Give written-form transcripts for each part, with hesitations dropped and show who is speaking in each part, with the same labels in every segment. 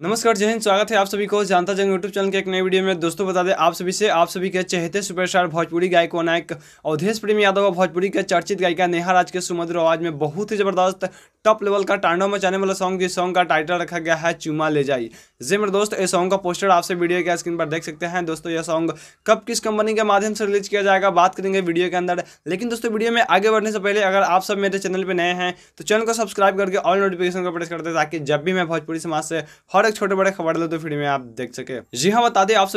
Speaker 1: नमस्कार, जय हिंद। स्वागत है आप सभी को जानता जंग यूट्यूब चैनल के एक नई वीडियो में। दोस्तों बता दें आप सभी के चहेते सुपरस्टार भोजपुरी गायक व नायक अवधेश प्रेम यादव और भोजपुरी के चर्चित गायिका नेहा राज के सुमधुर आवाज में बहुत ही जबरदस्त टॉप लेवल का तांडव मचाने वाला सॉन्ग, जिस सॉन्ग का टाइटल रखा गया है चुमा ले जाई। जी मेरे दोस्त, इस सॉन्ग का पोस्टर आपसे वीडियो के स्क्रीन पर देख सकते हैं। दोस्तों यह सॉन्ग कब किस कंपनी के माध्यम से रिलीज किया जाएगा बात करेंगे वीडियो के अंदर। लेकिन दोस्तों वीडियो में आगे बढ़ने से पहले अगर आप सब मेरे चैनल पर नए हैं तो चैनल को सब्सक्राइब करके ऑल नोटिफिकेशन को प्रेस कर दें, ताकि जब भी मैं भोजपुरी समाज से हर एक छोटे बड़े खबर तो फ्री में आप देख सके। जी हाँ, बता दें आप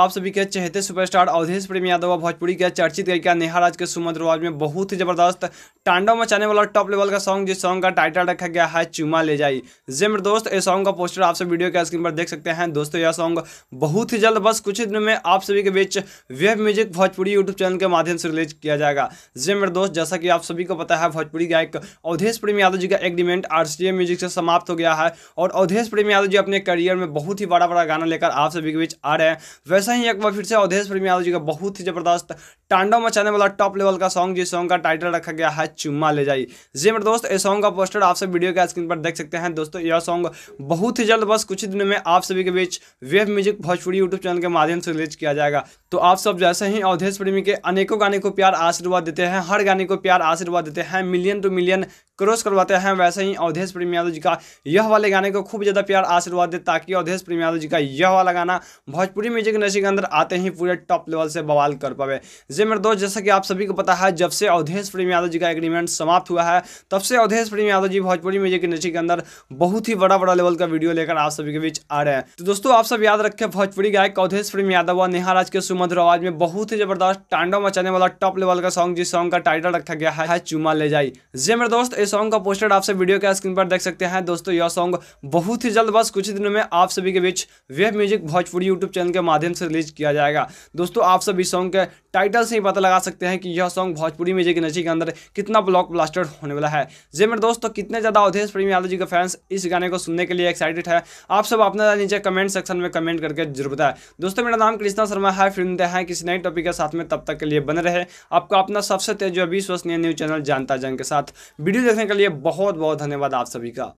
Speaker 1: सभी के चहेते सुपरस्टार अवधेश प्रेम यादव और भोजपुरी के चर्चित गायिका नेहा राज के सुमधुर आवाज में बहुत ही जबरदस्त तांडव मचाने वाला टॉप लेवल का सॉन्ग, जिस सॉन्ग का टाइटल रखा गया है चुमा ले जाई। जी मेरे दोस्त, इस सॉन्ग का पोस्टर आप सब वीडियो के स्क्रीन पर देख सकते हैं। दोस्तों यह सॉन्ग बहुत ही जल्द, बस कुछ ही दिनों में आप सभी के बीच web music Bhojpuri YouTube channel के माध्यम से रिलीज किया जाएगा। जी मेरे दोस्त, जैसा कि आप सभी को पता है, भोजपुरी गायक अवधेश प्रेम यादव जी का एग्रीमेंट RCA म्यूजिक से समाप्त हो गया है और अवधेश प्रेम यादव जी अपने करियर में बहुत ही बड़ा गाना लेकर आप सभी के बीच आ रहे हैं। वैसा ही एक बार फिर से अवधेश प्रेम यादव जी का बहुत ही जबरदस्त तांडव मचाने वाला टॉप लेवल का सॉन्ग, जिस सॉन्ग का टाइटल रखा गया है चुम्मा ले जाई। जी मेरे दोस्त, इस सॉन्ग का पोस्टर आप सब वीडियो के स्क्रीन पर देख सकते हैं। दोस्तों यह सॉन्ग बहुत ही जल्द, बस कुछ ही दिनों में आप सभी के बीच web music Bhojpuri YouTube channel के माध्यम से रिलीज किया जाएगा। तो आप सब जैसे ही अवधेश प्रेमी के अनेकों गाने को प्यार आशीर्वाद देते हैं, हर गाने को प्यार आशीर्वाद देते हैं, मिलियन टू मिलियन क्रॉस करवाते हैं, वैसे ही अवधेश प्रेम यादव जी का यह वाले गाने को खूब ज़्यादा प्यार आशीर्वाद दे, ताकि अवधेश प्रेम यादव जी का यह वाला गाना भोजपुरी म्यूजिक इंडस्ट्री के अंदर आते ही पूरे टॉप लेवल से बवाल कर पावे। जी मेरे दोस्त, जैसा कि आप सभी को पता है, जब से अवधेश प्रेम यादव जी का एग्रीमेंट समाप्त हुआ है, तब से अवधेश प्रेम यादव जी भोजपुरी म्यूजिक इंडस्ट्री के अंदर बहुत ही बड़ा लेवल का वीडियो लेकर आप सभी के बीच आ रहे हैं। तो दोस्तों आप सब याद रखें, भोजपुरी गायक अवधेश प्रेम यादव और नेहा राज के सुमधुर आवाज में बहुत ही जबरदस्त तांडव मचाने वाला टॉप लेवल का सॉन्ग, जिस सॉन्ग का टाइटल रखा गया है चुमा ले जाई। जी मेरे दोस्त, इस सॉन्ग का पोस्टर आप सब वीडियो के स्क्रीन पर देख सकते हैं। दोस्तों यह सॉन्ग बहुत ही जल्द, बस कुछ दिनों में आप सभी के बीच web music Bhojpuri YouTube channel के माध्यम से रिलीज किया जाएगा। दोस्तों आप सब इस सॉन्ग के टाइटल से ही पता लगा सकते हैं कि यह सॉन्ग भोजपुरी म्यूजिक इंडस्ट्री के अंदर कितना ब्लॉकबस्टर होने वाला है। जी मेरे दोस्तों, कितने ज़्यादा अवधेश प्रेम यादव जी के फैंस इस गाने को सुनने के लिए एक्साइटेड है, आप सब अपना नीचे कमेंट सेक्शन में कमेंट करके जरूर बताएं। दोस्तों मेरा नाम कृष्णा शर्मा है, फिर मिलते हैं किसी नए टॉपिक के साथ में। तब तक के लिए बने रहे आपका अपना सबसे तेज विश्वसनीय न्यूज चैनल जानता जंग के साथ। वीडियो देखने के लिए बहुत बहुत धन्यवाद आप सभी का।